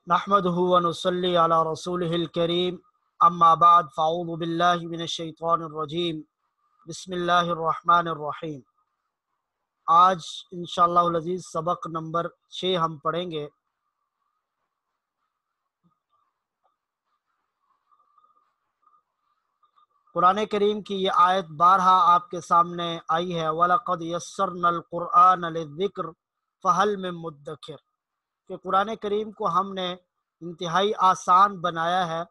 نحمده ونصلي على رسوله الكريم اما بعد فاعوذ بالله من الشیطان الرجیم بسم اللہ الرحمن الرحیم۔ آج انشاءاللہ العزیز سبق نمبر 6 ہم پڑھیں گے۔ قرآن کریم کی یہ آیت بارہا آپ کے سامنے آئی ہے، وَلَقَدْ يَسَّرْنَا الْقُرْآنَ لِلذِّكْرِ فَهَلْ مِن مُدَّكِرٍ، کہ قرآن کریم کو ہم نے انتہائی آسان بنایا ہے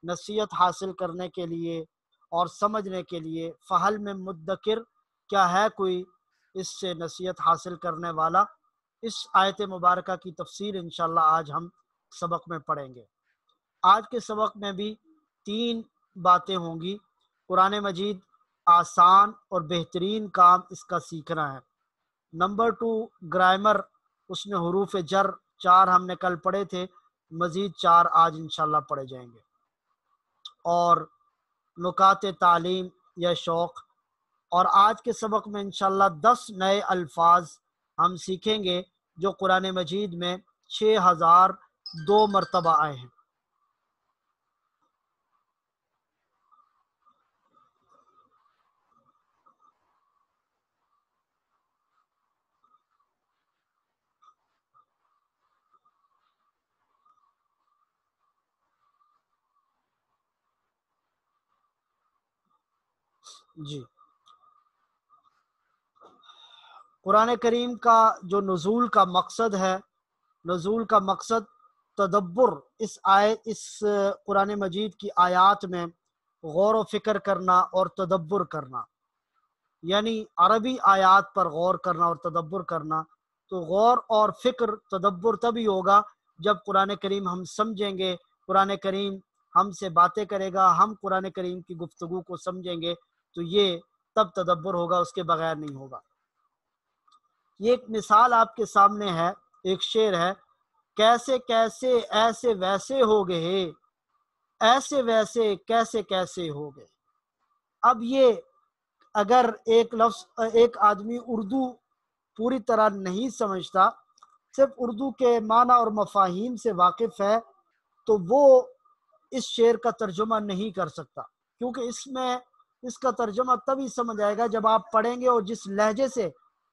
نصیحت حاصل کرنے کے لیے اور سمجھنے کے لیے۔ فَهَلْ مِن مُدَّكِرٍ، کیا ہے کوئی اس سے نصیحت حاصل کرنے والا؟ اس آیت مبارکہ کی تفسیر انشاءاللہ آج ہم سبق میں پڑھیں گے۔ آج کے سبق میں بھی 3 باتیں ہوں گی۔ قرآن مجید آسان اور بہترین کام اس کا سیکھنا ہے۔ نمبر 2 گرامر، اس میں حروف جر 4 ہم نے کل پڑھے تھے، مزید 4 آج انشاءاللہ پڑھے جائیں گے، اور نکات تعلیم یا شوق۔ اور آج کے سبق میں انشاءاللہ 10 نئے الفاظ ہم سیکھیں گے جو قرآن مجید میں 6002 مرتبہ آئے ہیں۔ جی، قرآن کریم کا جو نزول کا مقصد ہے، نزول کا مقصد تدبر، اس قرآن مجید کی آیات میں غور و فکر کرنا اور تدبر کرنا، یعنی عربی آیات پر غور کرنا اور تدبر کرنا۔ تو غور اور فکر تدبر تبھی ہوگا جب قرآن کریم ہم سمجھیں گے، قرآن کریم ہم سے باتیں کرے گا، ہم قرآن کریم کی گفتگو کو سمجھیں گے، تو یہ تب تدبر ہوگا، اس کے بغیر نہیں ہوگا۔ یہ ایک مثال آپ کے سامنے ہے، ایک شعر ہے، کیسے کیسے ایسے ویسے ہو گئے، ایسے ویسے کیسے کیسے ہو گئے۔ اب یہ اگر ایک آدمی اردو پوری طرح نہیں سمجھتا، صرف اردو کے معنی اور مفاہیم سے واقف ہے، تو وہ اس شعر کا ترجمہ نہیں کر سکتا، کیونکہ اس کا ترجمہ تبھی سمجھ آئے گا جب آپ پڑھیں گے، اور جس لہجے سے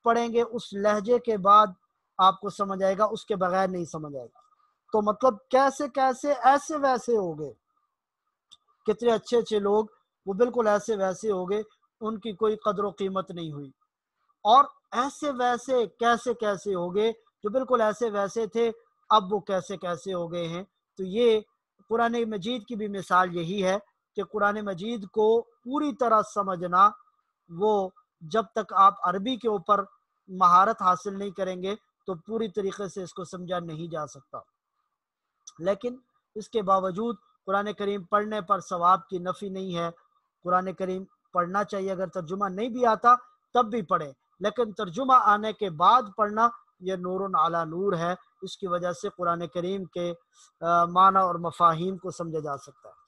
پڑھیں گے اس لہجے کے بعد آپ کو سمجھ آئے گا، اس کے بغیر نہیں سمجھ آئے گا۔ تو مطلب کیسے کیسے ایسے ویسے ہو گئے، کتنے اچھے اچھے لوگ وہ بالکل ایسے ویسے ہو گئے، ان کی کوئی قدر و قیمت نہیں ہوئی۔ اور ایسے ویسے کیسے کیسے ہو گئے، جو بالکل ایسے ویسے تھے اب وہ کیسے کیسے ہو گئے ہیں۔ تو یہ قرآن مجید کی بھی مثال یہی ہے کہ قرآن مجید کو پوری طرح سمجھنا، وہ جب تک آپ عربی کے اوپر مہارت حاصل نہیں کریں گے تو پوری طریقے سے اس کو سمجھا نہیں جا سکتا۔ لیکن اس کے باوجود قرآن کریم پڑھنے پر ثواب کی نفی نہیں ہے۔ قرآن کریم پڑھنا چاہیے، اگر ترجمہ نہیں بھی آتا تب بھی پڑھیں، لیکن ترجمہ آنے کے بعد پڑھنا یہ نور علی نور ہے۔ اس کی وجہ سے قرآن کریم کے معنی اور مفاہیم کو سمجھا جا سکتا ہے۔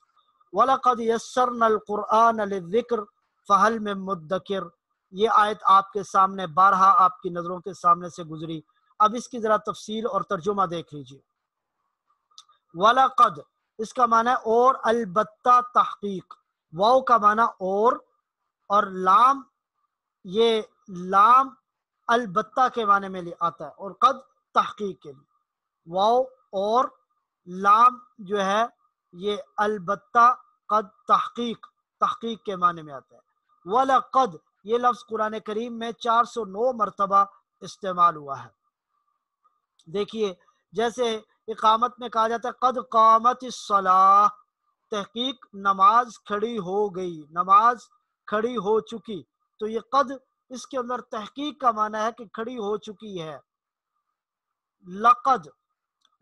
وَلَقَدْ يَسَّرْنَا الْقُرْآنَ لِلذِّكْرِ فَهَلْ مِن مُدَّكِرٍ، یہ آیت آپ کے سامنے بارہا آپ کی نظروں کے سامنے سے گزری۔ اب اس کی ذرا تفصیل اور ترجمہ دیکھ لیجیے۔ وَلَقَدْ، اس کا معنی ہے اور، البتہ تحقیق، واو کا معنی اور لام، یہ لام البتہ کے معنی میں آتا ہے، اور قد تحقیق کے لیے۔ واو اور لام جو ہے یہ البتہ، قد تحقیق کے معنی میں آتا ہے۔ وَلَقَدْ، یہ لفظ قرآن کریم میں 409 مرتبہ استعمال ہوا ہے۔ دیکھیے، جیسے اقامت میں کہا جاتا ہے قد قامت الصلاۃ، تحقیق نماز کھڑی ہو گئی، نماز کھڑی ہو چکی، تو یہ قد اس کے اندر تحقیق کا معنی ہے کہ کھڑی ہو چکی ہے۔ لقد،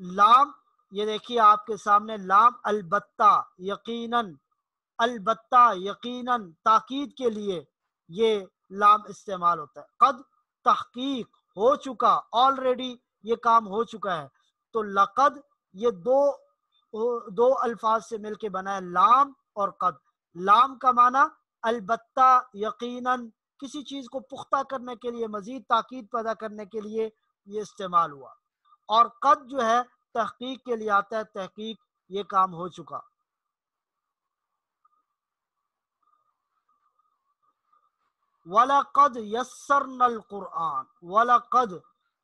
لام، یہ دیکھیے آپ کے سامنے لام البتہ، یقیناً، البتہ یقیناً، تاکید کے لیے یہ لام استعمال ہوتا ہے۔ قد تحقیق ہو چکا، آلریڈی یہ کام ہو چکا ہے۔ تو لقد یہ دو الفاظ سے مل کے بنا ہے، لام اور قد۔ لام کا معنی البتہ، یقیناً، کسی چیز کو پختہ کرنے کے لیے، مزید تاکید پیدا کرنے کے لیے یہ استعمال ہوا۔ اور قد جو ہے تحقیق کے لیے آتا ہے تحقیق، یہ کام ہو چکا۔ وَلَقَدْ يَسَّرْنَا الْقُرْآنَ، وَلَقَدْ،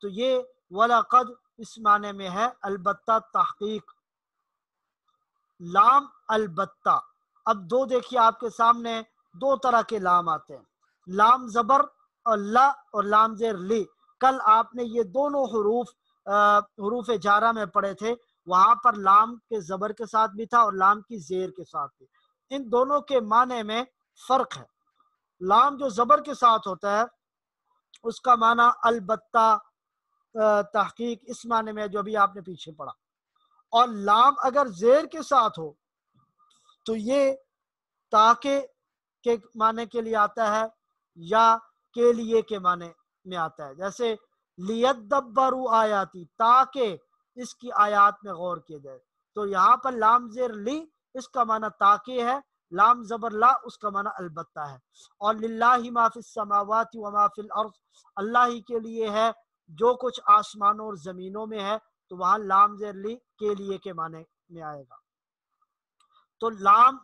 تو یہ وَلَقَدْ اس معنی میں ہے البتہ تحقیق، لام البتہ۔ اب دو دیکھیے آپ کے سامنے دو طرح کے لام آتے ہیں، لام زبر اور لا اور لام زیر لی۔ کل آپ نے یہ دونوں حروف جارہ میں پڑھے تھے، وہاں پر لام کے زبر کے ساتھ بھی تھا اور لام کی زیر کے ساتھ بھی۔ ان دونوں کے معنی میں فرق ہے۔ لام جو زبر کے ساتھ ہوتا ہے اس کا معنی البتہ تحقیق، اس معنی میں جو ابھی آپ نے پیچھے پڑھا، اور لام اگر زیر کے ساتھ ہو تو یہ تاکہ کے معنی کے لیے آتا ہے یا کے لیے کے معنی میں آتا ہے، جیسے لیدبروا آیاتی، تاکہ اس کی آیات میں غور کیا جائے۔ تو یہاں پر لام زیر لی اس کا معنی تاکہ ہے، لام زبر لا اس کا معنی البتہ ہے۔ اور للہ ما فی السماوات و ما فی الارض، اللہ ہی کے لیے ہے جو کچھ آسمانوں اور زمینوں میں ہے، تو وہاں لام زیر لی کے لیے کے معنی میں آئے گا۔ تو لام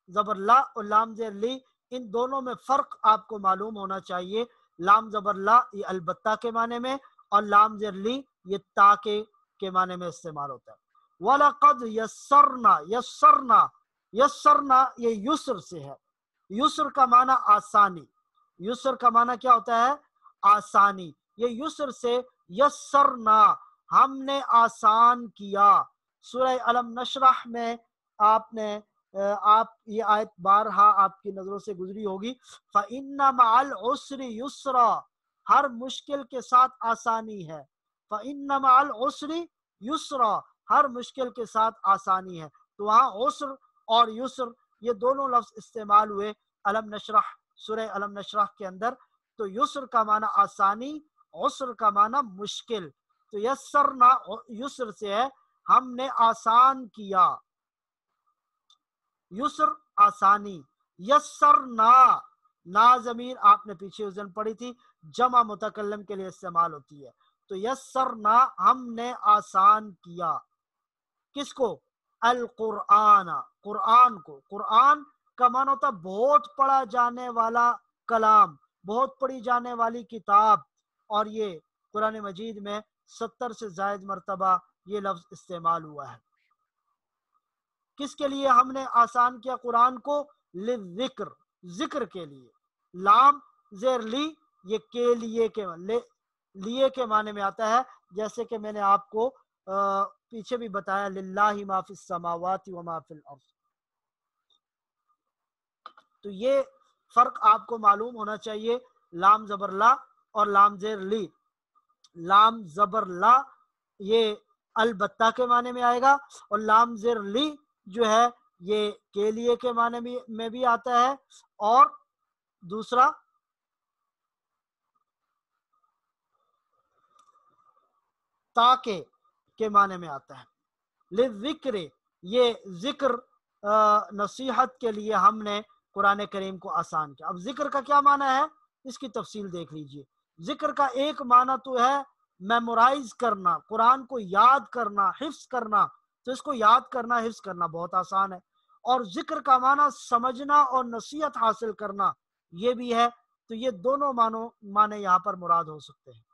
زبر لا اور لام زیر لی ان دونوں میں فرق آپ کو معلوم ہونا چاہیے۔ لام زبر لا یہ البتہ کے معنی میں، اور لام زیر لی یہ تاکہ کے معنی میں استعمال ہوتا ہے۔ وَلَقَدْ يَسَّرْنَا، یسرنا، یسرنا یہ یسر سے ہے، یسر کا معنی آسانی، یسر کا معنی کیا ہوتا ہے؟ آسانی۔ یہ یسر سے یسرنا ہم نے آسان کیا۔ سورہ علم نشرح میں آپ یہ آیت بارہا آپ کی نظروں سے گزری ہوگی، فَإِنَّ مَعَ الْعُسْرِ يُسْرًا، ہر مشکل کے ساتھ آسانی ہے، فَإِنَّ مَعَ الْعُسْرِ يُسْرًا، ہر مشکل کے ساتھ آسانی ہے۔ تو وہاں عسر اور یسر یہ دونوں لفظ استعمال ہوئے علم نشرح، سورہ علم نشرح کے اندر۔ تو یسر کا معنی آسانی، عسر کا معنی مشکل۔ تو یسرنا یسر سے ہے ہم نے آسان کیا، یسر آسانی۔ یسرنا، نا ضمیر آپ نے پیچھے وزن پڑھی تھی، جمع متکلم کے لیے استعمال ہوتی ہے۔ تو یسرنا ہم نے آسان کیا، کس کو؟ القرآن، قرآن کو۔ قرآن کا معنی ہوتا بہت پڑھا جانے والا کلام، بہت پڑھی جانے والی کتاب، اور یہ قرآن مجید میں 70 سے زائد مرتبہ یہ لفظ استعمال ہوا ہے۔ کس کے لیے ہم نے آسان کیا قرآن کو؟ للذکر، ذکر کے لیے۔ لام زیر لی یہ کے لیے کے معنی میں آتا ہے، جیسے کہ میں نے آپ کو پیچھے بھی بتایا، للہ ما فی السماوات و ما فی الارض۔ تو یہ فرق آپ کو معلوم ہونا چاہیے، لام زبر لا اور لام زیر لی۔ لام زبر لا یہ البتہ کے معنی میں آئے گا، اور لام زیر لی جو ہے یہ کے لیے کے معنی میں بھی آتا ہے، اور دوسرا تاکہ کے معنی میں آتا ہے۔ للذکر یہ ذکر نصیحت کے لیے ہم نے قرآن کریم کو آسان کیا۔ اب ذکر کا کیا معنی ہے اس کی تفصیل دیکھ لیجئے۔ ذکر کا ایک معنی تو ہے میمورائز کرنا، قرآن کو یاد کرنا، حفظ کرنا۔ تو اس کو یاد کرنا، حفظ کرنا بہت آسان ہے۔ اور ذکر کا معنی سمجھنا اور نصیحت حاصل کرنا یہ بھی ہے۔ تو یہ دونوں معنی یہاں پر مراد ہو سکتے ہیں۔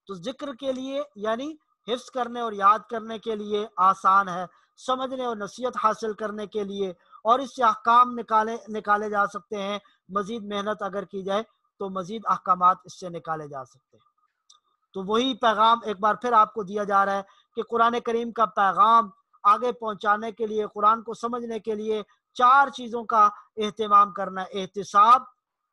تو ذکر کے لیے یعنی حفظ کرنے اور یاد کرنے کے لیے آسان ہے، سمجھنے اور نصیحت حاصل کرنے کے لیے، اور اس سے احکام نکالے جا سکتے ہیں۔ مزید محنت اگر کی جائے تو مزید احکامات اس سے نکالے جا سکتے ہیں۔ تو وہی پیغام ایک بار پھر آپ کو دیا جا رہا ہے کہ قرآن کریم کا پیغام آگے پہنچانے کے لیے، قرآن کو سمجھنے کے لیے 4 چیزوں کا اہتمام کرنا ہے: احتساب،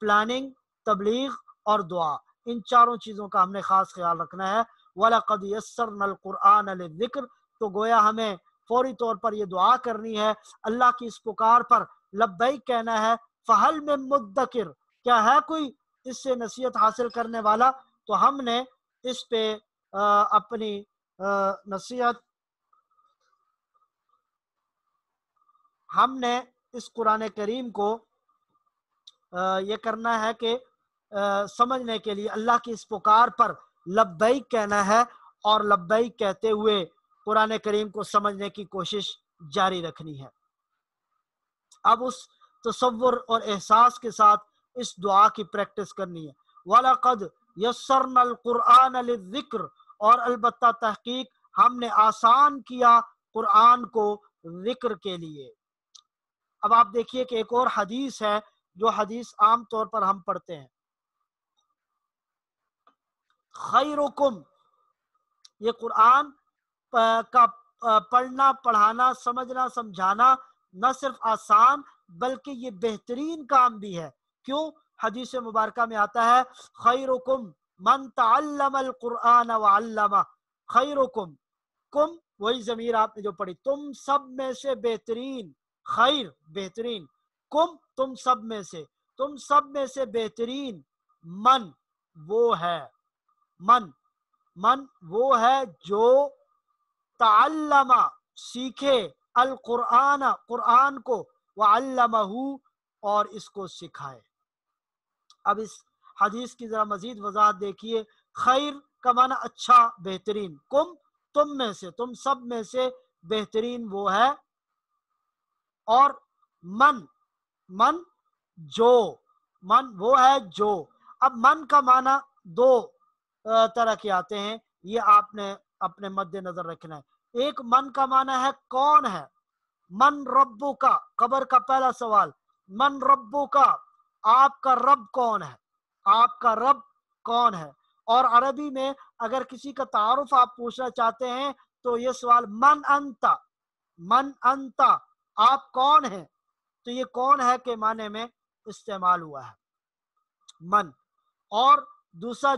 پلاننگ، تبلیغ اور دعا۔ ان 4 چیزوں کا ہم نے خاص خیال رکھنا ہے۔ وَلَقَدْ يَسَّرْنَا الْقُرْآنَ لِلذِّكْرِ، تو گویا ہمیں فوری طور پر یہ دعا کرنی ہے، اللہ کی اس پکار پر لبیک کہنا ہے۔ فَهَلْ مِن مُدَّكِرٍ، کیا ہے کوئی اس سے نصیحت حاصل کرنے والا؟ تو ہم نے اس پہ اپنی نصیحت، ہم نے اس قرآن کریم کو یہ کرنا ہے کہ سمجھنے کے لیے اللہ کی اس پکار پر لبیک کہنا ہے، اور لبیک کہتے ہوئے قرآن کریم کو سمجھنے کی کوشش جاری رکھنی ہے۔ اب اس تصور اور احساس کے ساتھ اس دعا کی پریکٹس کرنی ہے۔ وَلَقَدْ يَسَّرْنَا الْقُرْآنَ لِلذِّكْرِ، اور البتہ تحقیق ہم نے آسان کیا قرآن کو ذکر کے لیے۔ اب آپ دیکھیے کہ ایک اور حدیث ہے جو حدیث عام طور پر ہم پڑھتے ہیں، خیرکم، یہ قرآن کا پڑھنا، پڑھانا، سمجھنا، سمجھانا نہ صرف آسان بلکہ یہ بہترین کام بھی ہے۔ کیوں؟ حدیث مبارکہ میں آتا ہے خیرکم من تعلم القرآن وعلمہ، خیرکم، کم وہی ضمیر آپ نے جو پڑھی، تم سب میں سے بہترین، خیر بہترین، کم تم سب میں سے، تم سب میں سے بہترین، من وہ ہے، من وہ ہے جو تعلم سیکھے، القرآن قرآن کو، وعلمہ اور اس کو سکھائے۔ اب اس حدیث کی ذرا مزید وضاحت دیکھیے۔ خیر کا معنی اچھا، بہترین، کم تم میں سے، تم سب میں سے بہترین وہ ہے، اور من جو، من وہ ہے جو۔ اب من کا معنی دو طرح کے آتے ہیں، یہ آپ نے اپنے مد نظر رکھنا ہے۔ ایک من کا معنی ہے کون ہے، من ربو کا، قبر کا پہلا سوال، من ربو کا، آپ کا رب کون ہے، آپ کا رب کون ہے۔ اور عربی میں اگر کسی کا تعارف آپ پوچھنا چاہتے ہیں تو یہ سوال من انتا، من انتا، آپ کون ہیں، تو یہ کون ہے کے معنی میں استعمال ہوا ہے من۔ اور دوسرا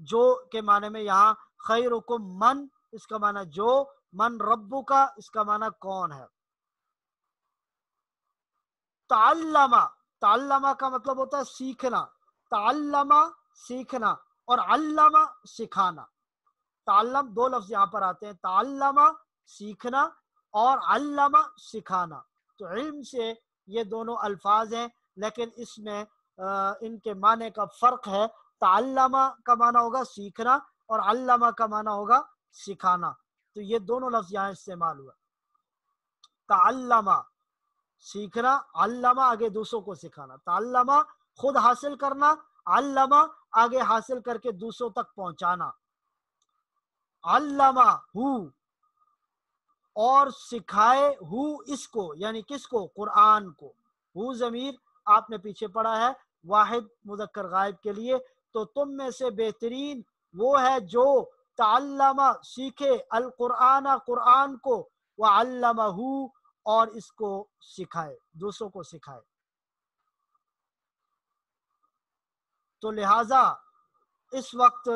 جو کے معنی میں یہاں خیرکم من، اس کا معنی جو، من ربو کا، اس کا معنی کون ہے۔ تعلمہ کا مطلب ہوتا ہے سیکھنا، تعلمہ سیکھنا، اور علمہ سکھانا۔ تعلم دو لفظ یہاں پر آتے ہیں، تعلمہ سیکھنا اور علمہ سکھانا۔ تو علم سے یہ دونوں الفاظ ہیں، لیکن اس میں ان کے معنی کا فرق ہے۔ تعلمہ کا معنی ہوگا سیکھنا اور علمہ کا معنی ہوگا سکھانا۔ تو یہ دونوں لفظ یہاں استعمال ہوا، تعلمہ سیکھنا، علمہ آگے دوسروں کو سکھانا۔ تعلمہ خود حاصل کرنا، علمہ آگے حاصل کر کے دوسروں تک پہنچانا۔ علمہ ہو، اور سکھائے ہو اس کو، یعنی کس کو، قرآن کو۔ ہو ضمیر آپ نے پیچھے پڑھا ہے واحد مذکر غائب کے لیے، تو تم میں سے بہترین وہ ہے جو تعلمہ سیکھے، القرآن قرآن کو، وعلمہ اور اس کو سکھائے، دوسروں کو سکھائے۔ تو لہٰذا اس وقت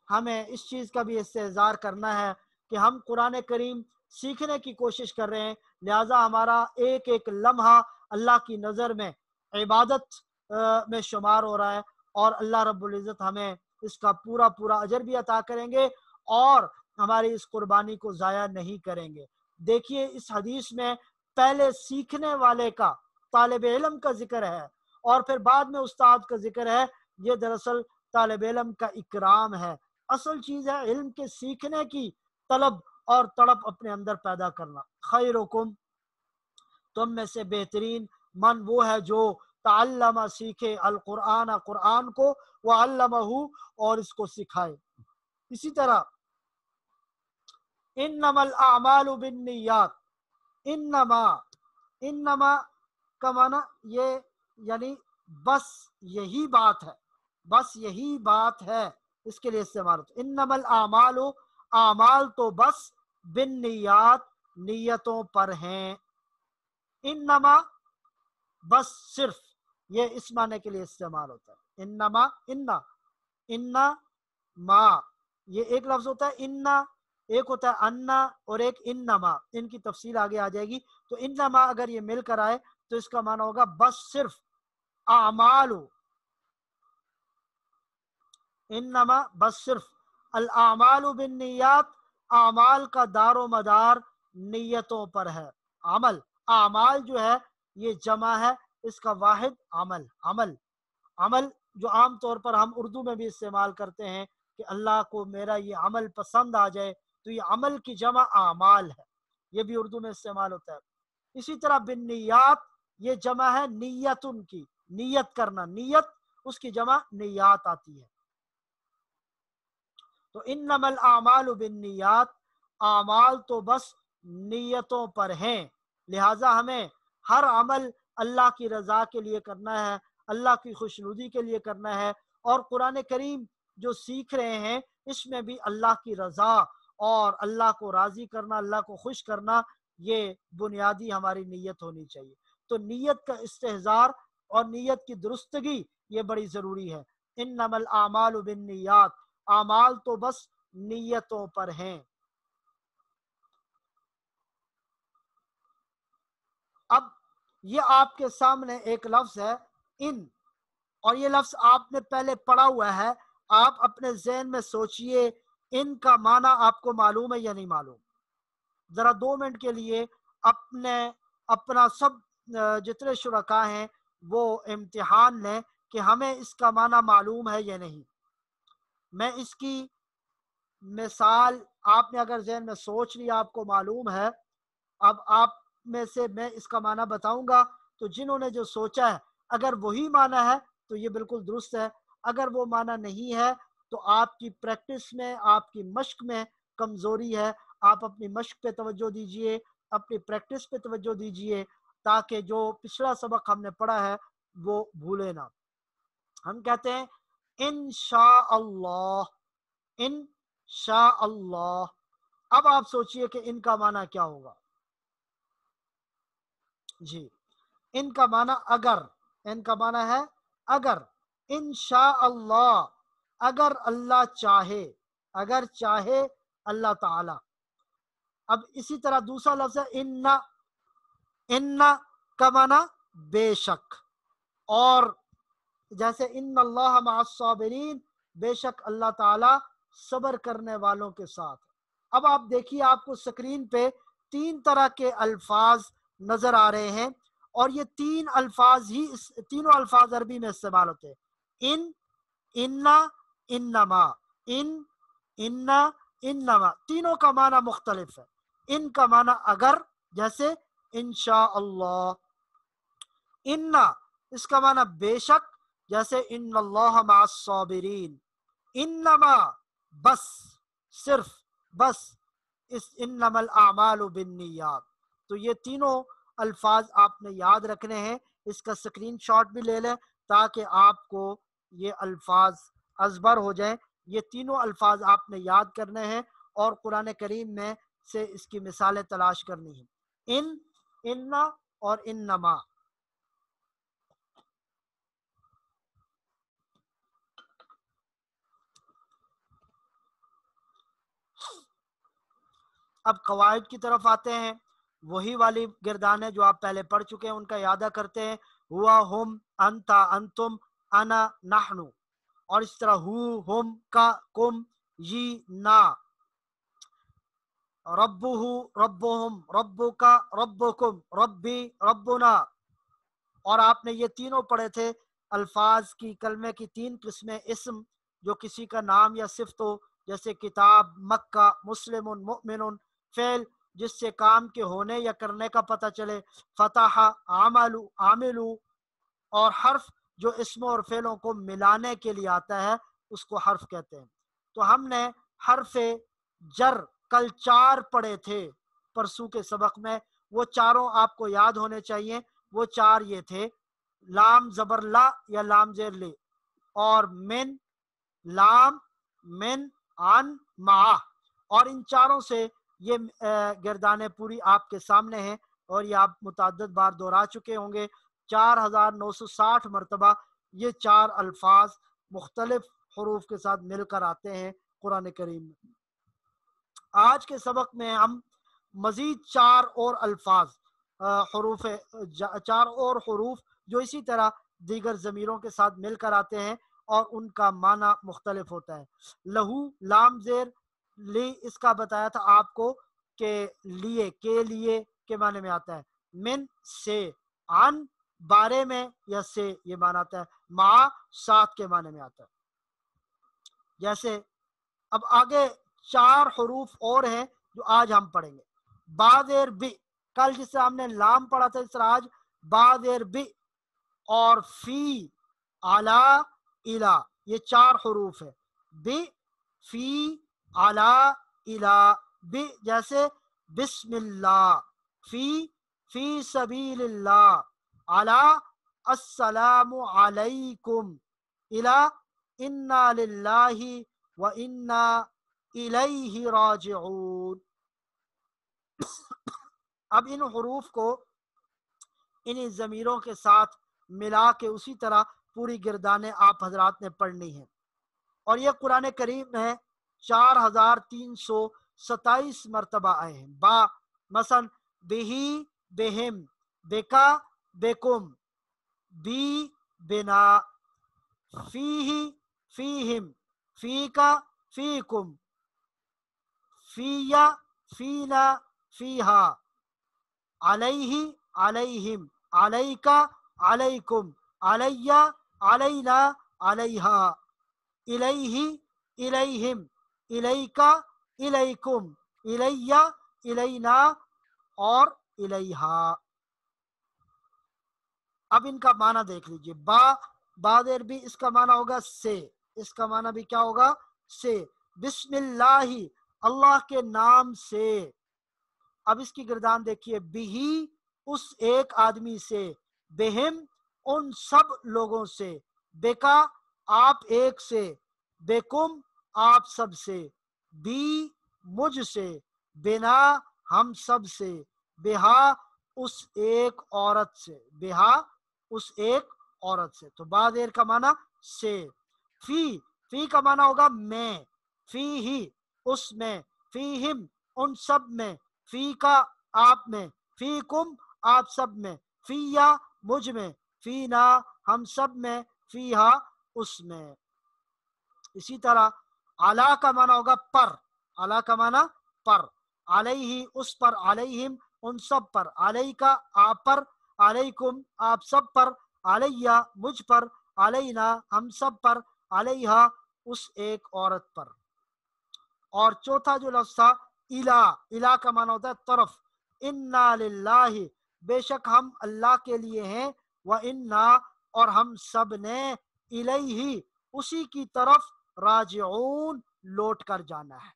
ہمیں اس چیز کا بھی استحضار کرنا ہے کہ ہم قرآن کریم سیکھنے کی کوشش کر رہے ہیں، لہٰذا ہمارا ایک ایک لمحہ اللہ کی نظر میں عبادت میں شمار ہو رہا ہے، اور اللہ رب العزت ہمیں اس کا پورا پورا اجر بھی عطا کریں گے اور ہماری اس قربانی کو ضائع نہیں کریں گے۔ دیکھیے اس حدیث میں پہلے سیکھنے والے کا، طالب علم کا ذکر ہے، اور پھر بعد میں استاد کا ذکر ہے۔ یہ دراصل طالب علم کا اکرام ہے۔ اصل چیز ہے علم کے سیکھنے کی طلب اور تڑپ اپنے اندر پیدا کرنا۔ خیرکم، تم میں سے بہترین، من وہ ہے جو تعلمہ سیکھے، القرآن قرآن کو، وعلمہ اور اس کو سکھائے۔ اسی طرح انما الاعمال بالنیات، انما کا معنی یہ یعنی بس یہی بات ہے، بس یہی بات ہے، اس کے لیے استعمال ہوتا ہے۔ انما الاعمال، اعمال تو بس بالنیات نیتوں پر ہیں، انما بس صرف، یہ اس معنی کے لیے استعمال ہوتا ہے۔ انما، انما یہ ایک لفظ ہوتا ہے، انا ایک ہوتا ہے، انا اور ایک انما، ان کی تفصیل آگے آ جائے گی۔ تو انما اگر یہ مل کر آئے تو اس کا معنی ہوگا بس صرف، اعمال، انما بس صرف، الاعمال بالنیات، اعمال کا دار و مدار نیتوں پر ہے۔ عمل، اعمال جو ہے یہ جمع ہے، اس کا واحد عمل جو عام طور پر ہم اردو میں بھی استعمال کرتے ہیں کہ اللہ کو میرا یہ عمل پسند آ جائے، تو یہ عمل کی جمع اعمال ہے، یہ بھی اردو میں استعمال ہوتا ہے۔ اسی طرح بالنیات یہ جمع ہے نیتن کی، نیت کرنا، نیت اس کی جمع نیات آتی ہے۔ تو انما الاعمال بالنیات، اعمال تو بس نیتوں پر ہیں، لہٰذا ہمیں ہر عمل اللہ کی رضا کے لیے کرنا ہے، اللہ کی خوشنودی کے لیے کرنا ہے، اور قرآن کریم جو سیکھ رہے ہیں اس میں بھی اللہ کی رضا اور اللہ کو راضی کرنا، اللہ کو خوش کرنا، یہ بنیادی ہماری نیت ہونی چاہیے۔ تو نیت کا استحضار اور نیت کی درستگی یہ بڑی ضروری ہے۔ انما الاعمال بالنیات، اعمال تو بس نیتوں پر ہیں۔ اب یہ آپ کے سامنے ایک لفظ ہے ان، اور یہ لفظ آپ نے پہلے پڑھا ہوا ہے، آپ اپنے ذہن میں سوچئے ان کا معنی آپ کو معلوم ہے یا نہیں معلوم؟ ذرا 2 منٹ کے لیے اپنا سب جتنے شرکاء ہیں وہ امتحان لیں کہ ہمیں اس کا معنی معلوم ہے یا نہیں۔ میں اس کی مثال، آپ نے اگر ذہن میں سوچ لیا آپ کو معلوم ہے، اب آپ میں سے میں اس کا معنی بتاؤں گا، تو جنہوں نے جو سوچا ہے اگر وہی معنی ہے تو یہ بالکل درست ہے، اگر وہ معنی نہیں ہے تو آپ کی پریکٹس میں، آپ کی مشق میں کمزوری ہے، آپ اپنی مشق پہ توجہ دیجئے، اپنی پریکٹس پہ توجہ دیجئے، تاکہ جو پچھلا سبق ہم نے پڑھا ہے وہ بھولے نہ۔ ہم کہتے ہیں انشاءاللہ، انشاءاللہ۔ اب آپ سوچئے کہ ان کا معنی کیا ہوگا؟ جی، ان کا معنی اگر، ان کا معنی ہے اگر، انشاءاللہ، اگر اللہ چاہے، اگر چاہے اللہ تعالی۔ اب اسی طرح دوسرا لفظ ہے ان، ان کا معنی بے شک، اور جیسے ان اللہ مع الصابرین، بے شک اللہ تعالی صبر کرنے والوں کے ساتھ۔ اب آپ دیکھیے آپ کو سکرین پہ 3 طرح کے الفاظ نظر آ رہے ہیں، اور یہ 3 الفاظ ہی، تینوں الفاظ عربی میں استعمال ہوتے ہیں، ان، انا، انما، ان، انا، انما، تینوں کا معنی مختلف ہے۔ ان کا معنی اگر، جیسے انشاءاللہ، انا اس کا معنی بے شک، جیسے ان اللہ مع الصابرین، انما بس، صرف، بس، اس انما الاعمال بالنیات۔ تو یہ تینوں الفاظ آپ نے یاد رکھنے ہیں، اس کا سکرین شاٹ بھی لے لیں تاکہ آپ کو یہ الفاظ ازبر ہو جائیں۔ یہ تینوں الفاظ آپ نے یاد کرنے ہیں اور قرآن کریم میں سے اس کی مثالیں تلاش کرنی ہیں، ان، انا اور انما۔ اب قواعد کی طرف آتے ہیں، وہی والی گردانیں جو آپ پہلے پڑھ چکے ہیں ان کا اعادہ کرتے ہیں، ہوا، ہم، انتا، انتم، انا، نحن، اور اس طرح ہو، ہم، کا، کم، یہ، نا، ربہ، ربہم، ربک، ربکم، ربی، ربنا۔ اور آپ نے یہ تینوں پڑھے تھے الفاظ کی، کلمے کی 3 قسمیں، اسم جو کسی کا نام یا صفت ہو، جیسے کتاب، مکہ، مسلم، مؤمن، فعل جس سے کام کے ہونے یا کرنے کا پتہ چلے، فتح، عمل، عامل، اور حرف جو اسموں اور فعلوں کو ملانے کے لیے آتا ہے اس کو حرف کہتے ہیں۔ تو ہم نے حرف جر کل 4 پڑھے تھے پرسوں کے سبق میں، وہ چاروں آپ کو یاد ہونے چاہیے۔ وہ 4 یہ تھے، لام زبر لا یا لام زیر لے، اور من، لام، من، عن، مع، اور ان چاروں سے یہ گردانیں پوری آپ کے سامنے ہیں، اور یہ آپ متعدد بار دہرا چکے ہوں گے۔ 4960 مرتبہ یہ 4 الفاظ مختلف حروف کے ساتھ مل کر آتے ہیں قرآن کریم میں۔ آج کے سبق میں ہم مزید 4 اور الفاظ، حروف، 4 اور حروف جو اسی طرح دیگر ضمیروں کے ساتھ مل کر آتے ہیں اور ان کا معنی مختلف ہوتا ہے۔ لہو، لام زیر لی، اس کا بتایا تھا آپ کو کہ لیے، کے لیے کے معنی میں آتا ہے۔ من، سے، عن، بارے میں یا سے یہ معنی آتا ہے۔ مع، ساتھ کے معنی میں آتا ہے۔ جیسے اب آگے 4 حروف اور ہیں جو آج ہم پڑھیں گے. با زیر بی، کل جس سے ہم نے لام پڑھا تھا اس طرح آج با زیر بی اور فی علا الا، یہ 4 حروف ہے. بی فی علا الا، بی جیسے بسم اللہ، فی سبیل اللہ، علا السلام علیکم، الا انا للہ و انا الیہ راجعون. اب ان حروف کو انہی ضمیروں کے ساتھ ملا کے اسی طرح پوری گردانیں آپ حضرات نے پڑھنی ہیں. اور یہ قرآن کریم میں 4327 مرتبہ آئے ہیں. با مثلا بہی بہم، بکا بکم، بی بنا، فیہی فیہم، فیکا فیکم، فیا فینا فیہا، علیہ علیہم، علیکا علیکم، علیہ علینا علیہا، الیہ الیہم، الیکا الیکم، الیہ الینا اور الیہا. اب ان کا معنی دیکھ لیجئے. با دیر بھی اس کا معنی ہوگا سے، اس کا معنی بھی کیا ہوگا؟ سے. بسم اللہ، اللہ کے نام سے. اب اس کی گردان دیکھیے. بہی اس ایک آدمی سے، بہم ان سب لوگوں سے، بکا آپ ایک سے، بکم آپ سب سے، بی مجھ سے، بنا ہم سب سے، بہا اس ایک عورت سے، بہا اس ایک عورت سے. تو با دیر کا معنی سے. فی کا معنی ہوگا میں، فی ہی اس میں، فیہم ان سب میں، فی کا آپ میں، فی کم آپ سب میں، فیا مجھ میں، فینا ہم سب میں، فیہا اس میں. اسی طرح علا کا معنی ہوگا پر، علا کا معنی پر، علیہ اس پر، علیہم ان سب پر، علیکا آپ پر، علیکم آپ سب پر، علیہ مجھ پر، علینا ہم سب پر، علیہا اس ایک عورت پر. اور چوتھا جو لفظ تھا الا، الا کا معنی ہوتا ہے طرف. انا للہ بے شک ہم اللہ کے لیے ہیں، و انا اور ہم سب نے، الیہ اسی کی طرف، راجعون لوٹ کر جانا ہے.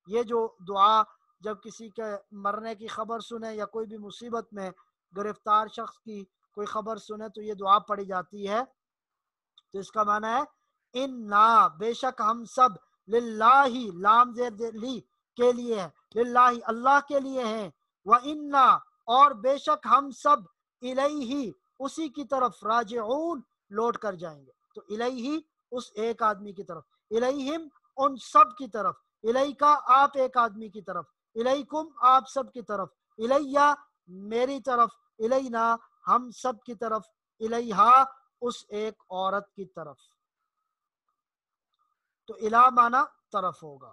یہ جو دعا جب کسی کے مرنے کی خبر سنے یا کوئی بھی مصیبت میں گرفتار شخص کی کوئی خبر سنے تو یہ دعا پڑھی جاتی ہے. تو اس کا معنی ہے انا بے شک ہم سب، للہ لام زیر لی کے لیے ہے، للہ اللہ کے لیے ہیں، و انا اور بے شک ہم سب، الیہ اسی کی طرف، راجعون لوٹ کر جائیں گے. تو الیہ اس ایک آدمی کی طرف، الیہم ان سب کی طرف، الیکا آپ ایک آدمی کی طرف، الیکم آپ سب کی طرف، الیہ میری طرف، الینا ہم سب کی طرف، الیہا اس ایک عورت کی طرف. تو الہ مانا طرف ہوگا.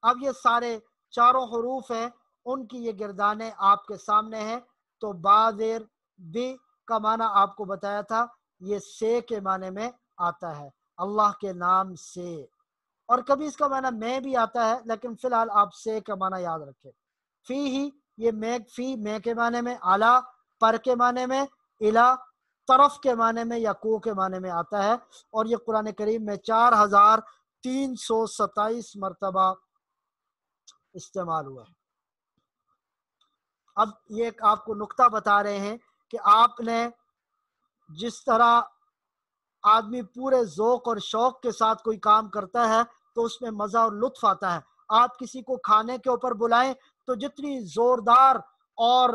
اب یہ سارے چاروں حروف ہیں، ان کی یہ گردانیں آپ کے سامنے ہیں. تو با زیر بی کا معنی آپ کو بتایا تھا، یہ سے کے معنی میں آتا ہے، اللہ کے نام سے. اور کبھی اس کا معنی میں بھی آتا ہے، لیکن فی الحال آپ سے کا معنی یاد رکھیں. فی ہی یہ میں، فی میں کے معنی میں، اعلیٰ پر کے معنی میں، الا طرف کے معنی میں یا کو کے معنی میں آتا ہے. اور یہ قرآن کریم میں 4327 مرتبہ استعمال ہوا ہے. اب یہ ایک آپ کو نقطہ بتا رہے ہیں کہ آپ نے جس طرح آدمی پورے ذوق اور شوق کے ساتھ کوئی کام کرتا ہے تو اس میں مزہ اور لطف آتا ہے. آپ کسی کو کھانے کے اوپر بلائیں تو جتنی زوردار اور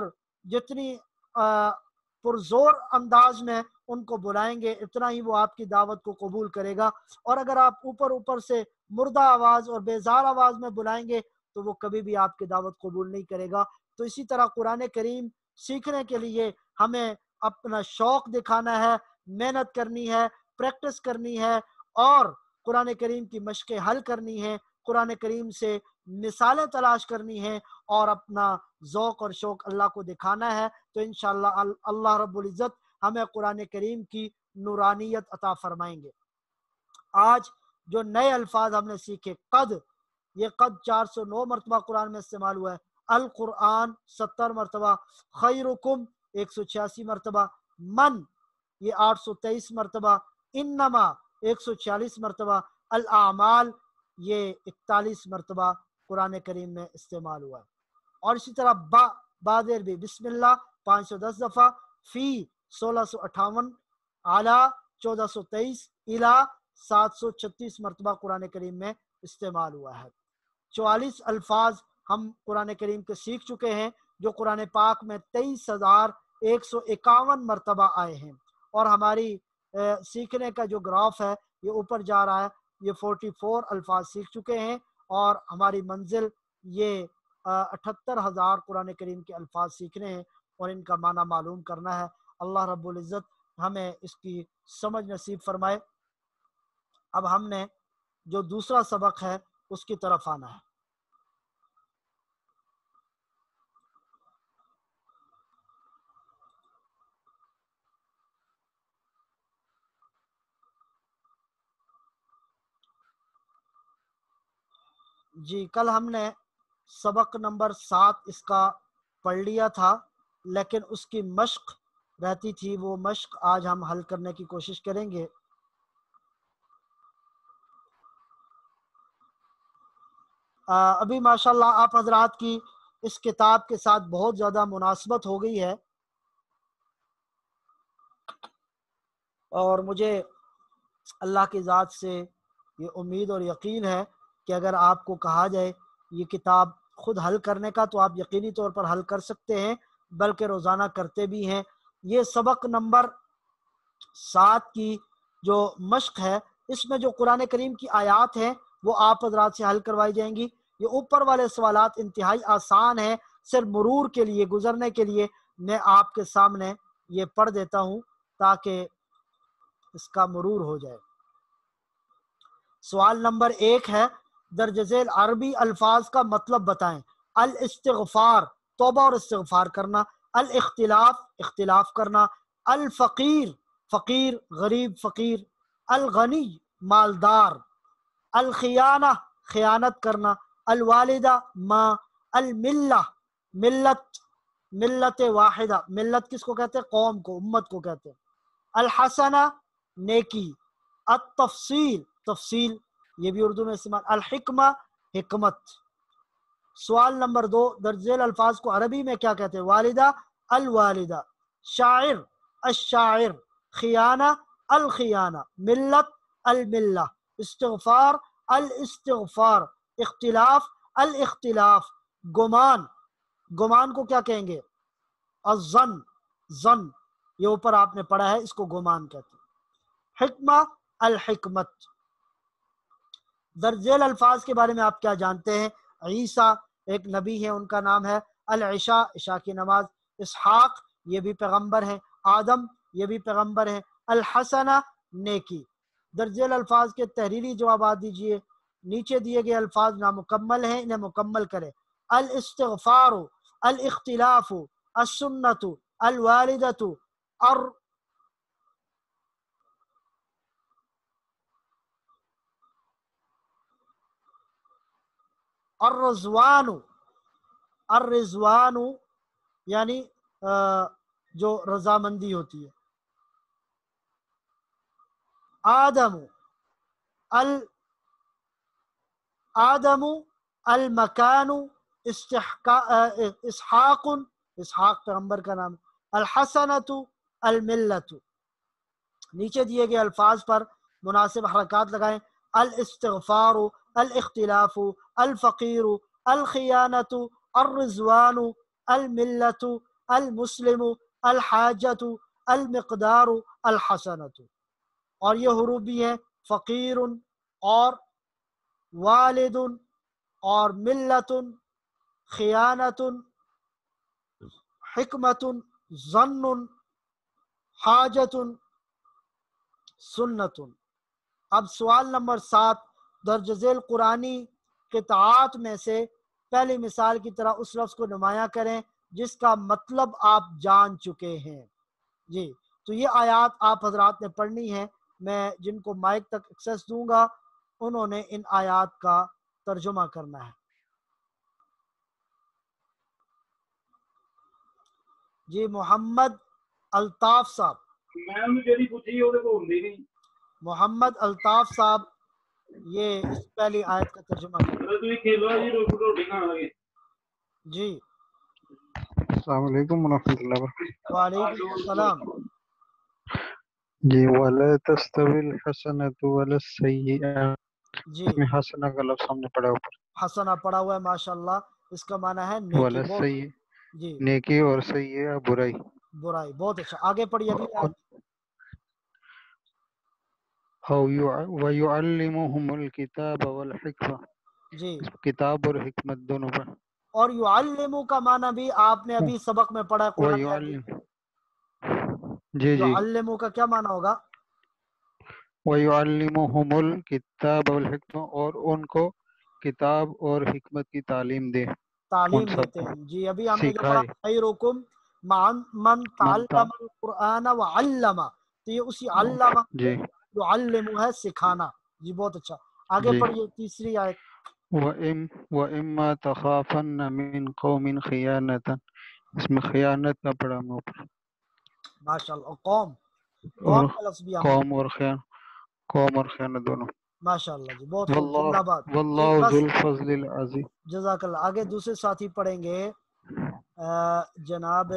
جتنی پرزور انداز میں ان کو بلائیں گے اتنا ہی وہ آپ کی دعوت کو قبول کرے گا. اور اگر آپ اوپر سے مردہ آواز اور بیزار آواز میں بلائیں گے تو وہ کبھی بھی آپ کی دعوت قبول نہیں کرے گا. تو اسی طرح قرآن کریم سیکھنے کے لیے ہمیں اپنا شوق دکھانا ہے، محنت کرنی ہے، پریکٹس کرنی ہے، اور قرآن کریم کی مشقیں حل کرنی ہے، قرآن کریم سے مثالیں تلاش کرنی ہیں، اور اپنا ذوق اور شوق اللہ کو دکھانا ہے. تو انشاءاللہ اللہ رب العزت ہمیں قرآن کریم کی نورانیت عطا فرمائیں گے. آج جو نئے الفاظ ہم نے سیکھے، قد یہ قد 409 مرتبہ قرآن میں استعمال ہوا ہے، القرآن 70 مرتبہ، خیرکم 186 مرتبہ، من یہ 823 مرتبہ، انما 146 مرتبہ، الاعمال یہ 41 مرتبہ قرآن کریم میں استعمال ہوا ہے۔ اور اسی طرح بادر بھی بسم اللہ 510 دفعہ، فی 1658، اعلیٰ 1423، الا 736 مرتبہ قرآن کریم میں استعمال ہوا ہے۔ 44 الفاظ ہم قرآن کریم کے سیکھ چکے ہیں جو قرآن پاک میں 23,151 مرتبہ آئے ہیں، اور ہماری سیکھنے کا جو گراف ہے یہ اوپر جا رہا ہے، یہ 44 الفاظ سیکھ چکے ہیں، اور ہماری منزل یہ 78,000 قرآن کریم کے الفاظ سیکھنے ہیں اور ان کا معنی معلوم کرنا ہے۔ اللہ رب العزت ہمیں اس کی سمجھ نصیب فرمائے۔ اب ہم نے جو دوسرا سبق ہے اس کی طرف آنا ہے۔ جی کل ہم نے سبق نمبر 7 اس کا پڑھ لیا تھا، لیکن اس کی مشق رہتی تھی، وہ مشق آج ہم حل کرنے کی کوشش کریں گے۔ ابھی ماشاءاللہ آپ حضرات کی اس کتاب کے ساتھ بہت زیادہ مناسبت ہو گئی ہے، اور مجھے اللہ کی ذات سے یہ امید اور یقین ہے کہ اگر آپ کو کہا جائے یہ کتاب خود حل کرنے کا تو آپ یقینی طور پر حل کر سکتے ہیں، بلکہ روزانہ کرتے بھی ہیں۔ یہ سبق نمبر 7 کی جو مشق ہے، اس میں جو قرآن کریم کی آیات ہیں وہ آپ حضرات سے حل کروائی جائیں گی۔ یہ اوپر والے سوالات انتہائی آسان ہیں، صرف مرور کے لیے، گزرنے کے لیے میں آپ کے سامنے یہ پڑھ دیتا ہوں تاکہ اس کا مرور ہو جائے۔ سوال نمبر 1 ہے، درج ذیل عربی الفاظ کا مطلب بتائیں۔ الاستغفار توبہ اور استغفار کرنا، الاختلاف اختلاف کرنا، الفقیر فقیر غریب فقیر، الغنی مالدار، الخیانہ خیانت کرنا، الوالدہ ماں، الملہ ملت ملت واحدہ، ملت کس کو کہتے ہیں؟ قوم کو، امت کو کہتے ہیں، الحسنہ نیکی، التفصیل تفصیل یہ بھی اردو میں استعمال، الحکمہ حکمت۔ سوال نمبر 2، درج ذیل الفاظ کو عربی میں کیا کہتے ہیں؟ والدہ الوالدہ، شاعر الشاعر، خیانہ الخیانہ، ملت الملہ، استغفار الاستغفار، اختلاف الاختلاف، گمان گمان کو کیا کہیں گے؟ الظن ظن، یہ اوپر آپ نے پڑھا ہے، اس کو گمان کہتے ہیں۔ حکمہ الحکمت۔ درج ذیل الفاظ کے بارے میں آپ کیا جانتے ہیں؟ عیسیٰ ایک نبی ہے، ان کا نام ہے، العشاء عشاء کی نماز، اسحاق یہ بھی پیغمبر ہیں، آدم یہ بھی پیغمبر ہیں، الحسنہ نیکی۔ درج ذیل الفاظ کے تحریری جوابات دیجئے۔ نیچے دیے گئے الفاظ نامکمل ہیں، انہیں مکمل کریں۔ الاستغفار، الاختلاف، السنت، الوالدۃ، الرضوان، الرضوان یعنی جو رضامندی ہوتی ہے، آدم آدم المکان، اسحاق اسحاق پیغمبر کا نام، الحسنۃ الملت۔ نیچے دیے گئے الفاظ پر مناسب حرکات لگائیں۔ الاستغفار، الاختلاف، الفقیر، الخیانۃ، الرضوان، الملت، المسلم، الحاجۃ، المقدار، الحسنۃ۔ اور یہ حروف بھی ہیں، فقیر اور والد اور ملت، خیانت، حکمت، ظن، حاجت، سنت۔ اب سوال نمبر 7، درج ذیل قرآنی قطعات میں سے پہلی مثال کی طرح اس لفظ کو نمایاں کریں جس کا مطلب آپ جان چکے ہیں۔ جی تو یہ آیات آپ حضرات نے پڑھنی ہے، میں جن کو مائک تک ایکسیس دوں گا انہوں نے ان آیات کا ترجمہ کرنا ہے۔ جی محمد الطاف صاحب، محمد الطاف صاحب یہ اس پہلی آیت کا ترجمہ کریں۔ جی السلام علیکم ورحمۃ اللہ وبرکاتہ۔ وعلیکم السلام۔ جی وَلَا تَسْتَوِي الْحَسَنَةُ وَلَا السَّيِّئَةُ، جی اس میں حسنہ کا لفظ ہم نے پڑھا اوپر، حسنہ پڑا ہوا ہے ماشاءاللہ، اس کا معنی ہے نیکی۔ وَلَا بہت السَّيِّئَةُ، جی نیکی، اور سیئہ برائی۔ برائی، بہت اچھا، آگے پڑھیے اگلی آیت۔ وَيُعَلِّمُهُمُ الْكِتَابَ وَالْحِکْمَةَ، جی اس میں کتاب اور حکمت دونوں پر۔ اور یعلمو کا معنی بھی آپ نے ابھی سبق میں پڑھا ہے قرآن میں۔ وَيُعَلِّمُ، جی جی، یعلمو کا کیا معنی ہوگا؟ وَيُعَلِّمُهُمُ الْكِتَابَ وَالْحِکْمَةَ، اور ان کو کتاب اور حکمت کی تعلیم دے، ان تعلیم سب دیتے کو ہیں۔ جی ابھی ہم نے جو پڑھا سکھائے۔ خیرکم من تعلم القرآن وعلم، تو یہ اسی علم جی یعلم ہے، سکھانا۔ جی بہت اچھا، آگے جی، پڑھیے تیسری آیت۔ وَإِمَّا تَخَافَنَّ مِنْ قَوْمٍ خِيَانَةً، اس میں خیانت کا پڑا ہم اوپر، ماشاءاللہ، اور قوم اور کا لفظ بھی ہم نے، قوم اور خیانت دونوں۔ ماشاءاللہ جی بہت خوب، زندہ باد۔ جی واللہ ذو بس الفضل العظیم۔ جزاک اللہ۔ آگے دوسرے ساتھی پڑھیں گے جناب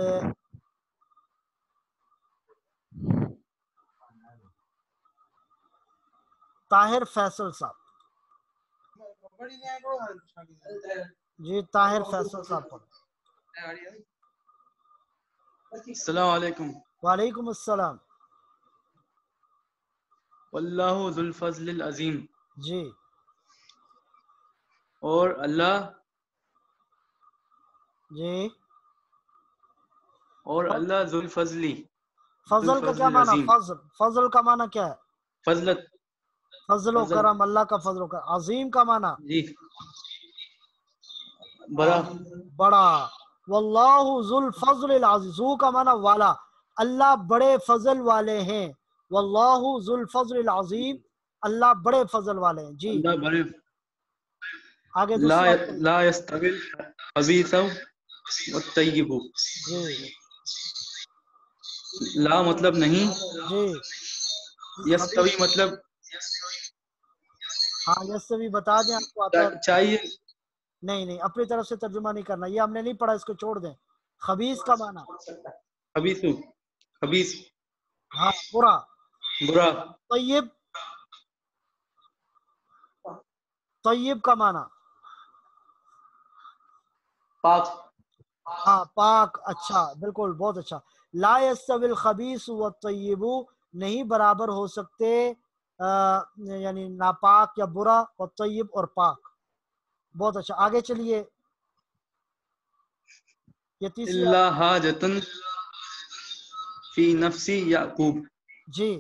طاہر فیصل صاحب۔ جی طاہر فیصل صاحب پڑھیں۔ السلام علیکم۔ وعلیکم السلام۔ واللہ ذو الفضل العظیم، جی اور اللہ، جی اور اللہ ذو الفضلی، فضل کا کیا معنی؟ فضل کا معنی کیا ہے؟ فضلت، فضل و کرم، اللہ کا فضل و کرم۔ عظیم کا معنی جی بڑا، بڑا۔ واللہ ذو الفضل العظیم، ذو کا معنی والا، اللہ بڑے فضل والے ہیں۔ واللہ ذو الفضل العظیم، اللہ بڑے فضل والے ہیں۔ جی اللہ بڑے۔ آگے لا دوسری آیت۔ لا یستوی الخبیث والطیب، جی لا مطلب نہیں، جی یستوی مطلب ہاں یس سے بھی بتا دیں، آپ کو آتا ہے؟ چاہیے۔ نہیں نہیں، اپنی طرف سے ترجمہ نہیں کرنا، یہ ہم نے نہیں پڑھا، اس کو چھوڑ دیں۔ خبیث کا معنی خبیث، خبیث ہاں برا۔ برا، طیب، طیب کا معنی پاک، ہاں پاک، اچھا بالکل، بہت اچھا۔ لا یستوی الخبیث والطیب، نہیں برابر ہو سکتے یعنی ناپاک یا برا، والطیب اور پاک۔ بہت اچھا، آگے چلیے۔ یہ تیسری الا حاجتن فی نفسی یعقوب، جی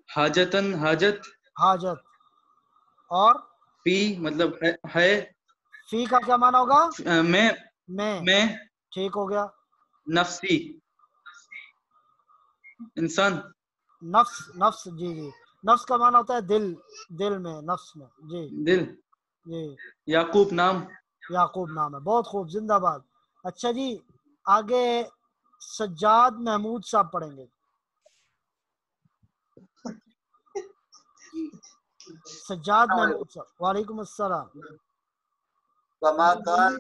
حاجتن حاجت، حاجت، اور فی مطلب ہے، فی کا کیا معنی ہوگا؟ میں ٹھیک ہو گیا۔ نفسی انسان، نفس، نفس جی جی، نفس کا معنی ہوتا ہے دل، دل میں، نفس میں۔ جی دل، جی یعقوب نام، یعقوب نام ہے، بہت خوب، زندہ باد۔ اچھا جی آگے سجاد محمود صاحب پڑھیں گے۔ سجاد محمود صاحب، وعلیکم السلام۔ وما كان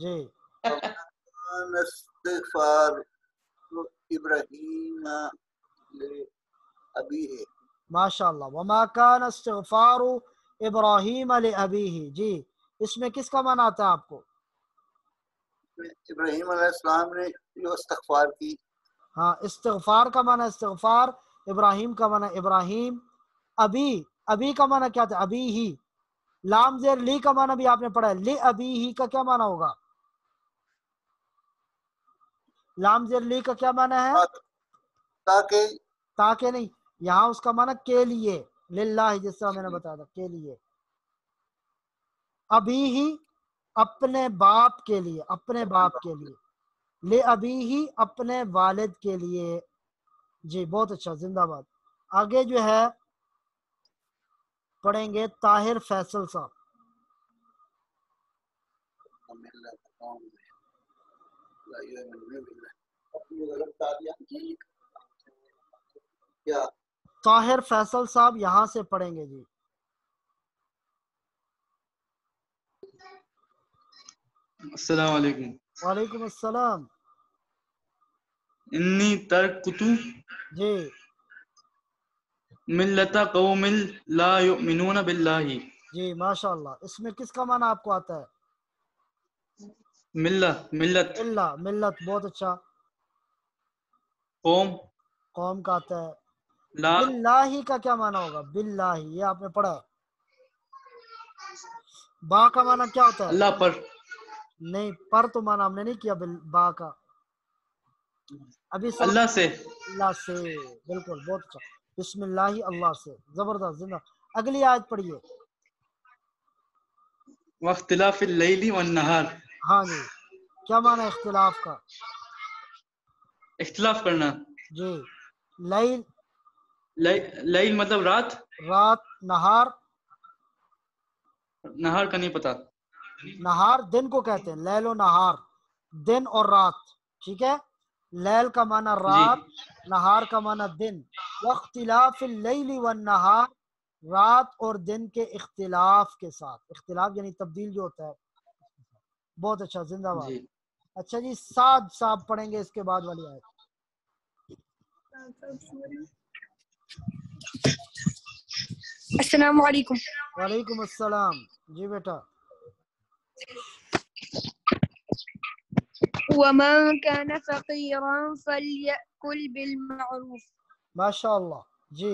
جی استغفار ابراہیم لأبیہ، ماشاء اللہ۔ وما كان استغفار ابراہیم لأبیہ، جی اس میں کس کا معنی آتا ہے آپ کو؟ ابراہیم علیہ السلام نے جو استغفار کی، ہاں استغفار کا معنی استغفار، ابراہیم کا معنی ابراہیم، ابی، ابی کا معنی کیا تھا؟ ابی ہی، لام زیر لی کا معنی بھی آپ نے پڑھا ہے، لی ابی ہی کا کیا معنی ہوگا؟ لام زیر لی کا کیا معنی ہے؟ تاکہ، تاکہ نہیں، یہاں اس کا معنی کے لیے، للہ، جس طرح میں نے بتایا تھا، کے لیے۔ ابی ہی اپنے باپ کے لیے، اپنے باپ کے لیے، لے ابی ہی اپنے والد کے لیے۔ جی بہت اچھا، زندہ باد۔ آگے جو ہے پڑھیں گے طاہر فیصل صاحب. طاہر فیصل صاحب یہاں سے پڑھیں گے جی. السلام علیکم. وعلیکم السلام. انی ترکتو جی ملت قوم لا یؤمنون باللہ. جی ماشاء اللہ. اس میں کس کا معنی آپ کو آتا ہے؟ ملت اللہ ملت. بہت اچھا. قوم قوم کا آتا ہے. لا باللہ کا کیا معنی ہوگا؟ باللہ یہ آپ نے پڑھا ہے. با کا معنی کیا ہوتا ہے؟ اللہ پر. نہیں پر تو معنی ہم نے نہیں کیا با کا. ابھی سب اللہ سے. اللہ سے. بالکل بہت اچھا. بسم اللہ اللہ سے. زبردست. زندہ. اگلی آیت پڑھیے. واختلاف اللیل والنہار. ہاں جی. کیا معنی ہے اختلاف کا؟ اختلاف کرنا. جی. لیل لیل مطلب رات. رات. نہار نہار کا نہیں پتا. نہار دن کو کہتے ہیں. لیل و نہار دن اور رات. ٹھیک ہے. لیل کا معنی جی رات، نہار کا معنی دن. واختلاف اللیل والنہار رات اور دن کے اختلاف کے ساتھ. اختلاف یعنی تبدیل جو ہوتا ہے. بہت اچھا. زندہ باد. جی. اچھا جی سعد صاحب پڑھیں گے اس کے بعد والی آیت. السلام علیکم. وعلیکم السلام. جی بیٹا. ومن كان فقيرا فليأكل بالمعروف. ماشاء اللہ. جی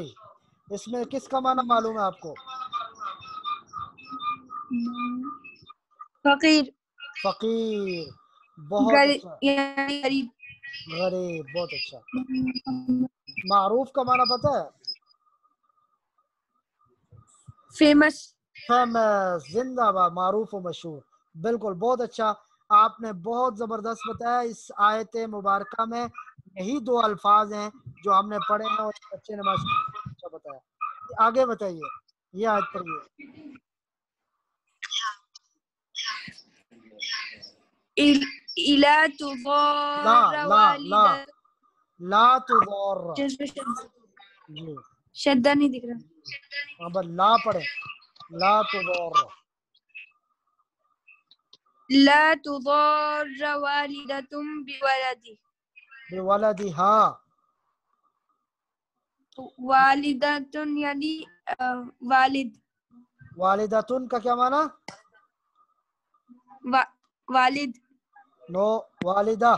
اس میں کس کا معنی معلوم ہے آپ کو؟ فقیر فقیر. بہت اچھا. یعنی غریب. غریب. بہت اچھا. معروف کا معنی پتہ ہے؟ فیمس. فیمس. زندہ باد. معروف و مشہور. بالکل بہت اچھا. آپ نے بہت زبردست بتایا. اس آیت مبارکہ میں یہی دو الفاظ ہیں جو ہم نے پڑھے ہیں اور بچے نے ماشاءاللہ اچھا بتایا. آگے بتائیے. یہ آیت پڑھیے. لا تضار لا لا لا والدة. لا تضار. جی شدہ نہیں دکھ رہا. اب لا پڑھے. لا تضار. لا تضار والدة بولدها. بولدها. والدة یعنی والد. والدتن کا کیا معنی؟ والد. نو. والدہ.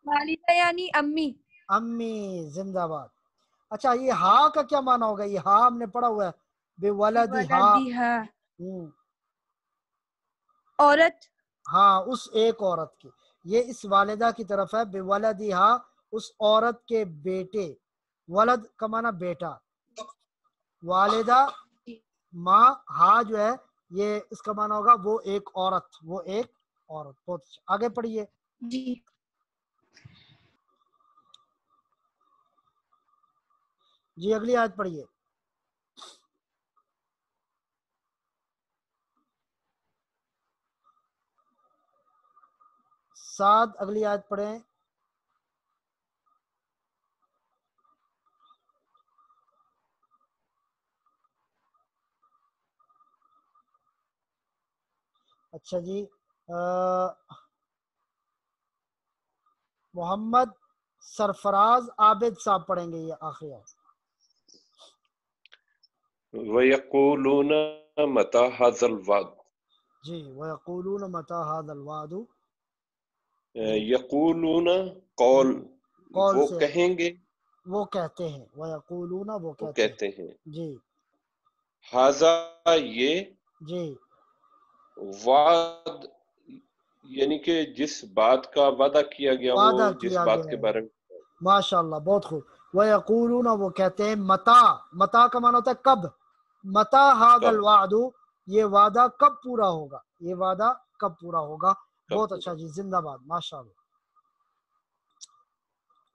والدہ یعنی امی. امی. زندہ باد. اچھا یہ ہا کا کیا معنی ہوگا؟ یہ ہا ہم نے پڑھا ہوا ہے. بے ولدہا. عورت. ہاں اس ایک عورت کی. یہ اس والدہ کی طرف ہے. بے ولدہا اس عورت کے بیٹے. ولد کا معنی بیٹا. والدہ ماں. ہا جو ہے یہ اس کا معنی ہوگا وہ ایک عورت. وہ ایک عورت. بہت اچھا. آگے پڑھیے. جی. جی اگلی آیت پڑھیے. سعد اگلی آیت پڑھیں. اچھا جی محمد سرفراز عابد صاحب پڑھیں گے یہ آخری آیت. وَيَقُولُونَ مَتَى هَذَا الْوَعْدُ. جی وَيَقُولُونَ مَتَى هَذَا الْوَعْدُ. یقولون قول وہ سے کہیں گے. وہ کہتے ہیں. وَيَقُولُونَ وہ کہتے ہیں. جی. ھذا یہ. جی. وعد یعنی کہ جس بات کا وعدہ کیا گیا ہو. وعدہ جس کیا بات گیا کے ہے. بارے میں. ماشاء اللہ بہت خوب. وَيَقُولُونَ وہ کہتے ہیں. متا. متا کا معنی ہوتا ہے کب. متا هَذَا الْوَعْدُ یہ وعدہ کب پورا ہوگا. یہ وعدہ کب پورا ہوگا. بہت اچھا جی. زندہ باد. ماشاء اللہ.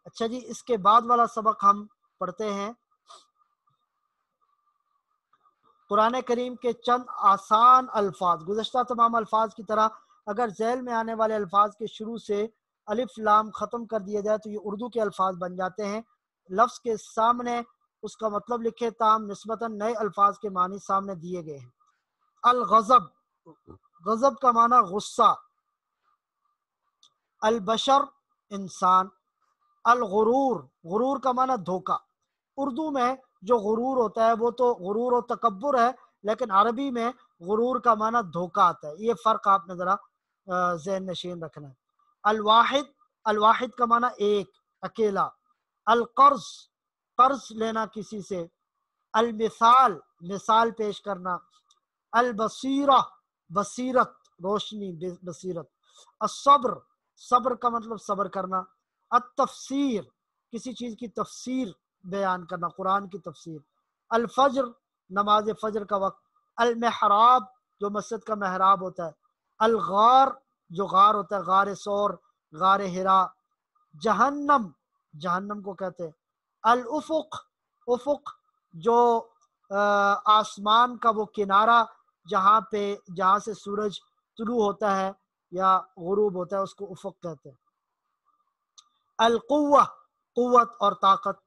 اچھا جی اس کے بعد والا سبق ہم پڑھتے ہیں. قرآن کریم کے چند آسان الفاظ گزشتہ تمام الفاظ کی طرح اگر ذیل میں آنے والے الفاظ کے شروع سے الف لام ختم کر دیا جائے تو یہ اردو کے الفاظ بن جاتے ہیں. لفظ کے سامنے اس کا مطلب لکھے تام نسبتاً نئے الفاظ کے معنی سامنے دیے گئے ہیں. الغضب، غضب کا معنی غصہ. البشر، انسان. الغرور، غرور کا معنی دھوکہ. اردو میں جو غرور ہوتا ہے وہ تو غرور و تکبر ہے، لیکن عربی میں غرور کا معنی دھوکہ آتا ہے. یہ فرق آپ نے ذرا ذہن نشین رکھنا ہے. الواحد، الواحد کا معنی ایک، اکیلا. القرض، قرض لینا کسی سے. المثال، مثال پیش کرنا. البصیرہ، بصیرت، روشنی، بصیرت. الصبر، صبر کا مطلب صبر کرنا. التفسیر، کسی چیز کی تفسیر بیان کرنا، قرآن کی تفسیر. الفجر، نماز فجر کا وقت. المحراب، جو مسجد کا محراب ہوتا ہے. الغار، جو غار ہوتا ہے، غار سور، غار ہرا. جہنم، جہنم کو کہتے ہیں. الافق، افق جو آسمان کا وہ کنارہ جہاں سے سورج طلوع ہوتا ہے یا غروب ہوتا ہے، اس کو افق کہتے ہیں. القوہ، قوت اور طاقت.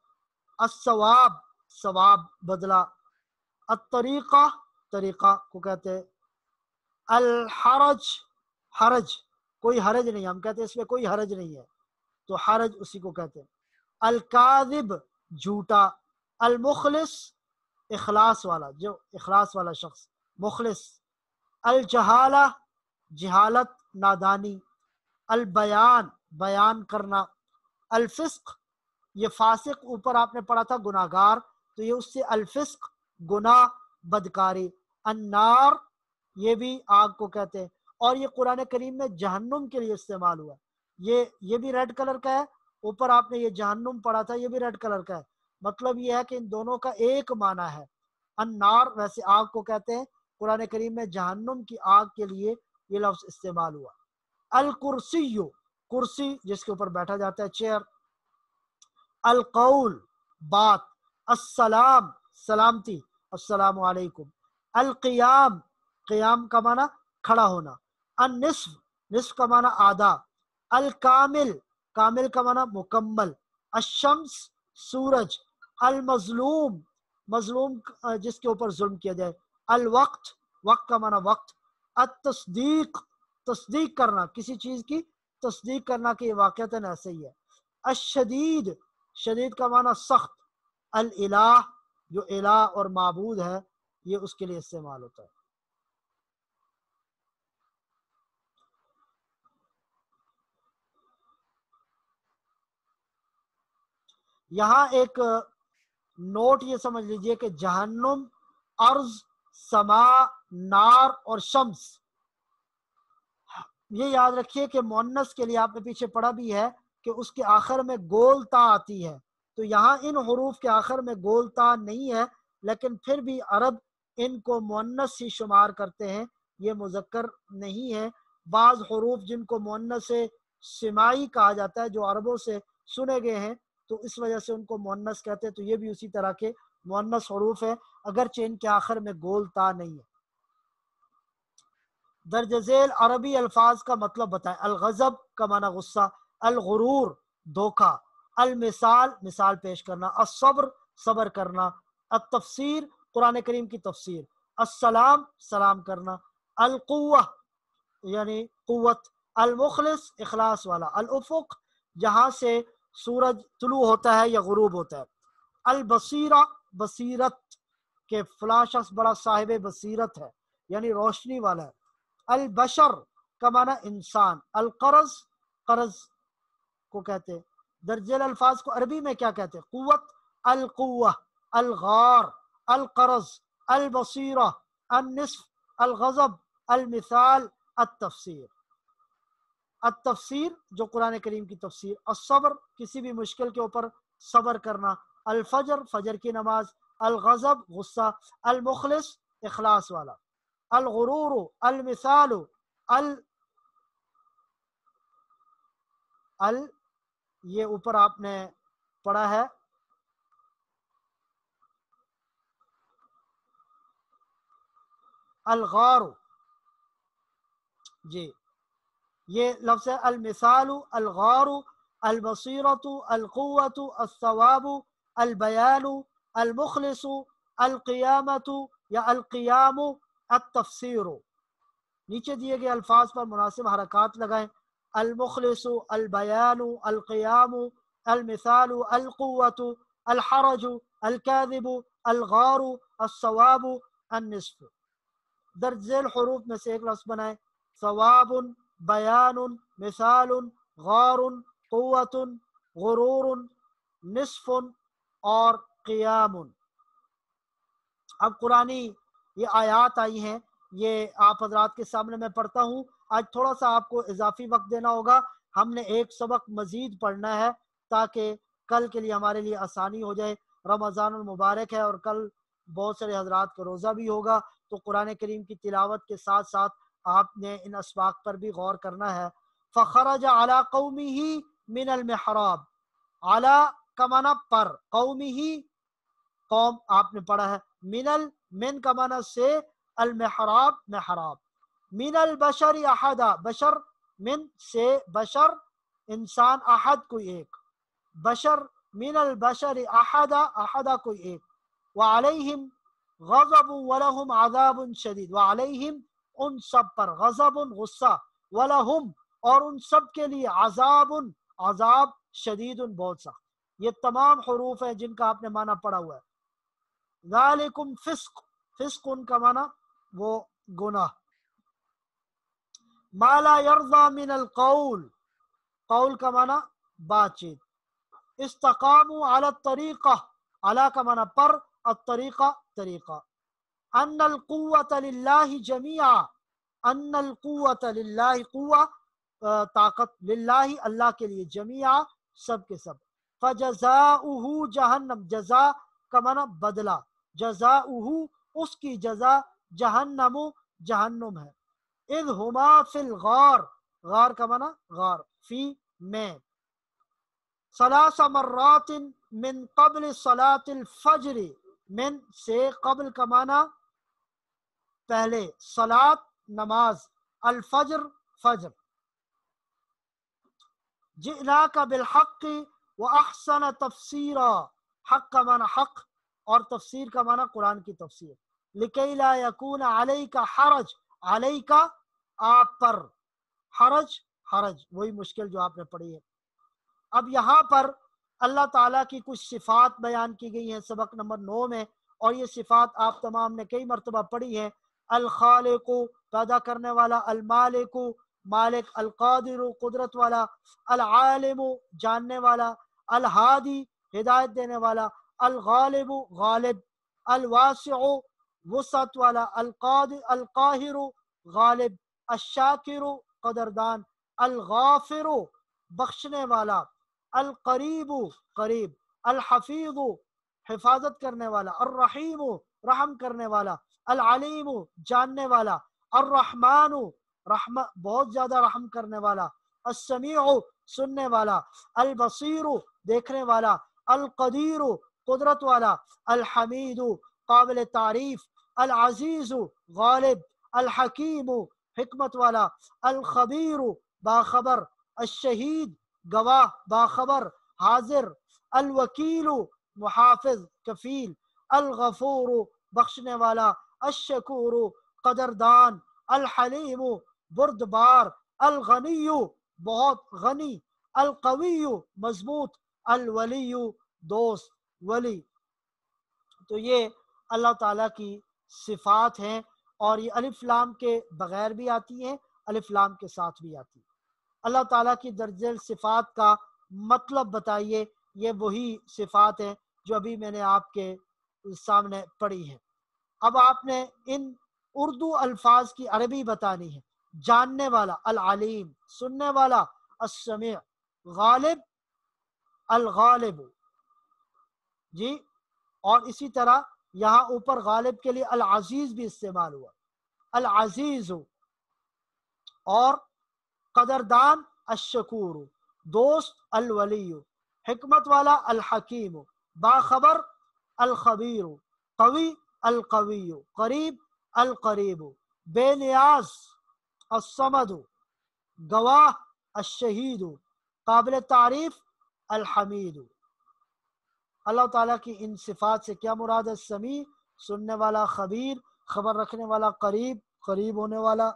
الثواب، ثواب، بدلہ. الطریقہ، طریقہ کو کہتے ہیں. الحرج، حرج، کوئی حرج نہیں، ہم کہتے ہیں اس میں کوئی حرج نہیں ہے تو حرج اسی کو کہتے ہیں. الکاذب، جھوٹا. المخلص، اخلاص والا، جو اخلاص والا شخص، مخلص. الجہالہ، جہالت، نادانی. البیان، بیان کرنا. الفسق، یہ فاسق اوپر آپ نے پڑھا تھا گناہگار، تو یہ اس سے الفسق، گناہ، بدکاری. النار، یہ بھی آگ کو کہتے ہیں. اور یہ قرآن کریم میں جہنم کے لیے استعمال ہوا. یہ بھی ریڈ کلر کا ہے، اوپر آپ نے یہ جہنم پڑھا تھا، یہ بھی ریڈ کلر کا ہے. مطلب یہ ہے کہ ان دونوں کا ایک معنی ہے. النار ویسے آگ کو کہتے ہیں، قرآن کریم میں جہنم کی آگ کے لیے یہ لفظ استعمال ہوا. الکرسی، کرسی جس کے اوپر بیٹھا جاتا ہے، چیئر. القول، بات. السلام، سلامتی، السلام علیکم. القیام، قیام کا معنی کھڑا ہونا. النصف، نصف کا معنی آدھا. الکامل، کامل کا معنی مکمل. الشمس، سورج. المظلوم، مظلوم جس کے اوپر ظلم کیا جائے. الوقت، وقت کا معنی وقت. التصدیق، تصدیق کرنا، کسی چیز کی تصدیق کرنا کہ یہ واقعتاً ایسے ہی ہے. الشدید، شدید کا معنی سخت. الالہ، جو الہ اور معبود ہے یہ اس کے لیے استعمال ہوتا ہے. یہاں ایک نوٹ یہ سمجھ لیجئے کہ جہنم، ارض، سما، نار اور شمس، یہ یاد رکھیے کہ مؤنث کے لیے آپ نے پیچھے پڑھا بھی ہے کہ اس کے آخر میں گول تا آتی ہے. تو یہاں ان حروف کے آخر میں گول تا نہیں ہے، لیکن پھر بھی عرب ان کو مؤنث ہی شمار کرتے ہیں، یہ مذکر نہیں ہے. بعض حروف جن کو مؤنث سماعی کہا جاتا ہے، جو عربوں سے سنے گئے ہیں، تو اس وجہ سے ان کو مؤنث کہتے ہیں. تو یہ بھی اسی طرح کے مؤنث حروف ہیں، اگرچہ ان کے آخر میں گول تا نہیں ہے. درج ذیل عربی الفاظ کا مطلب بتائیں. الغضب کا معنی غصہ. الغرور، دھوکہ. المثال، مثال پیش کرنا. الصبر، صبر کرنا. التفسیر، قرآن کریم کی تفسیر. السلام، سلام کرنا. القوہ، یعنی قوت. المخلص، اخلاص والا. الافق، جہاں سے سورج طلوع ہوتا ہے یا غروب ہوتا ہے. البصیرہ، بصیرت، کہ فلاں شخص بڑا صاحب بصیرت ہے، یعنی روشنی والا ہے. البشر کا معنی انسان. القرض، قرض کو کہتے ہیں. درجل الفاظ کو عربی میں کیا کہتے ہیں؟ قوت. القوہ. الغار. القرض. البصیرہ. النصف. الغضب. المثال. التفسیر. التفسیر جو قرآن کریم کی تفسیر. الصبر، کسی بھی مشکل کے اوپر صبر کرنا. الفجر، فجر کی نماز. الغضب، غصہ. المخلص، اخلاص والا. الغرور. المثال. یہ اوپر آپ نے پڑھا ہے الغار، جی یہ لفظ ہے المثال، الغار، البصیرۃ، القوۃ، الثواب، البیان، المخلص، القیامۃ یا القیام، التفسیر۔ نیچے دیے گئے الفاظ پر مناسب حرکات لگائیں، المخلص، البیان، القیام، المثال، القوۃ، الحرج، الکاذب، الغار، الثواب، النصف۔ درج ذیل حروف میں سے ایک لفظ بنائیں، ثواب، بیان، مثال، غار، قوت، غرور، نصف اور قیام۔ اب قرآنی یہ آیات آئی ہیں، یہ آپ حضرات کے سامنے میں پڑھتا ہوں۔ آج تھوڑا سا آپ کو اضافی وقت دینا ہوگا، ہم نے ایک سبق مزید پڑھنا ہے تاکہ کل کے لیے ہمارے لیے آسانی ہو جائے۔ رمضان المبارک ہے اور کل بہت سارے حضرات کا روزہ بھی ہوگا، تو قرآن کریم کی تلاوت کے ساتھ ساتھ آپ نے ان اسباق پر بھی غور کرنا ہے۔ فخرج علی قومہ من المحراب، علی کا معنی پر، قومہ قوم آپ نے پڑھا ہے، من کا معنی سے، المحراب محراب، من البشر احدا، بشر من سے بشر انسان، احد کوئی ایک، بشر من البشر احدا، احدا کوئی ایک، وعلیہم غضب ولہم عذاب شدید، وعلیہم ان سب پر، غضب غصہ، ولہم اور ان سب کے لیے، عذاب عذاب، شدید بہت سخت۔ یہ تمام حروف ہیں جن کا آپ نے معنی پڑھا ہوا ہے۔ ذالکم فسق، فسق ان کا معنی وہ گناہ، ما لا یرضی من القول، قول کا معنی بات چیت، استقاموا علی الطریقہ، علی کا معنی پر، الطریقہ طریقہ، ان القوۃ للہ جمیعا، ان القوۃ للہ، قوہ طاقت، للہ اللہ کے لیے، جمیعا سب کے سب، فجزاؤہ جہنم، جزا کا معنی بدلہ، جزاؤہ اس کی جزا، جہنم جہنم ہے، اذ ہما فی الغار، غار کا معنی غار، فی میں، ثلاث مرات من قبل صلاة الفجر، من سے، قبل کا معنی پہلے، صلاۃ نماز، الفجر فجر، جئناک بالحق واحسن تفسیرا، حق کا معنی حق اور تفسیر کا معنی قرآن کی تفسیر، لکی لا یکون علیک حرج، علیک آپ پر، حرج حرج وہی مشکل جو آپ نے پڑھی ہے۔ اب یہاں پر اللہ تعالیٰ کی کچھ صفات بیان کی گئی ہیں سبق نمبر 9 میں، اور یہ صفات آپ تمام نے کئی مرتبہ پڑھی ہیں، الخالق پیدا کرنے والا، المالک مالک، القادر قدرت والا، العالم جاننے والا، الہادی ہدایت دینے والا، الغالب غالب، الواسع وسعت والا، القاہر غالب، الشاکر قدردان، الغافر بخشنے والا، القریب قریب، الحفیظ حفاظت کرنے والا، الرحیم رحم کرنے والا، العلیم جاننے والا، الرحمن بہت زیادہ رحم کرنے والا، السمیع سننے والا، البصیر دیکھنے والا، القدیر قدرت والا، الحمید قابل تعریف، العزیز غالب، الحکیم حکمت والا، الخبیر باخبر، الشہید گواہ باخبر حاضر، الوکیل محافظ کفیل، الغفور بخشنے والا، الشکور قدردان، الحلیم بردبار، الغنی بہت غنی، القوی مضبوط، الولی دوست ولی۔ تو یہ اللہ تعالیٰ کی صفات ہیں، اور یہ الف لام کے بغیر بھی آتی ہیں، الف لام کے ساتھ بھی آتی ہیں۔ اللہ تعالیٰ کی درجہ صفات کا مطلب بتائیے، یہ وہی صفات ہیں جو ابھی میں نے آپ کے سامنے پڑھی ہیں۔ اب آپ نے ان اردو الفاظ کی عربی بتانی ہے۔ جاننے والا العلیم، سننے والا السمیع، غالب الغالب، جی، اور اسی طرح یہاں اوپر غالب کے لیے العزیز بھی استعمال ہوا، العزیز، اور قدردان الشکور، دوست الولی، حکمت والا الحکیم، باخبر الخبیر، قوی القوی، قریب القریب، بے نیاز، الصمد گواہ، الشہید قابل تعریف، الحمید۔ اللہ تعالیٰ کی ان صفات سے کیا مراد ہے؟ سمیع سننے والا، خبیر خبر رکھنے والا، قریب قریب ہونے والا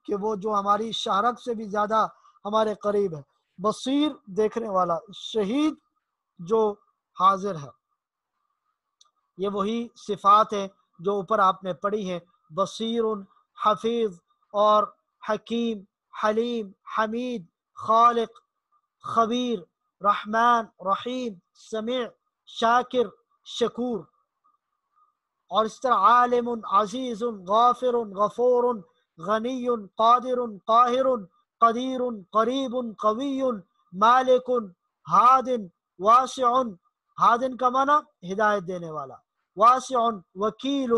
کہ وہ جو ہماری شہرت سے بھی زیادہ ہمارے قریب ہے، بصیر دیکھنے والا، شہید جو حاضر ہے۔ یہ وہی صفات ہیں جو اوپر آپ نے پڑھی ہیں، بصیر، حفیظ اور حکیم، حلیم، حمید، خالق، خبیر، رحمان، رحیم، سمیع، شاکر، شکور۔ اور اس طرح عالم، عزیز، غافر، غفور، غنی، قادر، قاہر، قدیر، قریب، قوی، مالک، ہاد، واسع، ہاد کا معنی ہدایت دینے والا، واسع وکیل،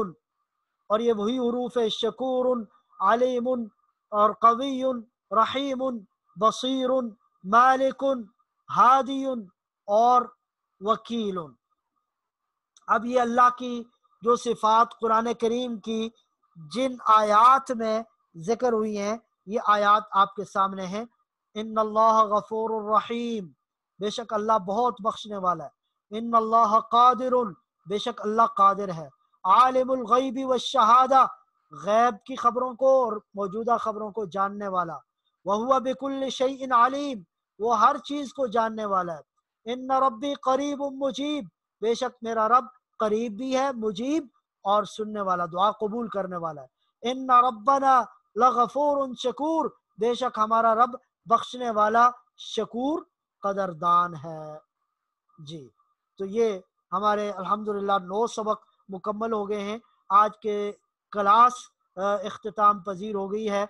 اور یہ وہی حروف ہے، شکور، علیم اور قوی، رحیم، بصیر، مالک، ہادی اور وکیل۔ اب یہ اللہ کی جو صفات قرآن کریم کی جن آیات میں ذکر ہوئی ہیں، یہ آیات آپ کے سامنے ہیں۔ ان اللہ غفور الرحیم، بے شک اللہ بہت بخشنے والا ہے۔ ان اللہ قادر، بے شک اللہ قادر ہے۔ عالم الغیب والشہادہ، غیب کی خبروں کو اور موجودہ خبروں کو جاننے والا۔ وہو بکل شیء علیم، وہ ہر چیز کو جاننے والا ہے۔ ان ربی قریب مجیب، بے شک میرا رب قریب بھی ہے، مجیب اور سننے والا، دعا قبول کرنے والا ہے۔ ان ربنا لغفور شکور، بے شک ہمارا رب بخشنے والا، شکور، قدردان ہے۔ جی تو یہ ہمارے الحمدللہ 9 سبق مکمل ہو گئے ہیں۔ آج کے کلاس اختتام پذیر ہو گئی ہے۔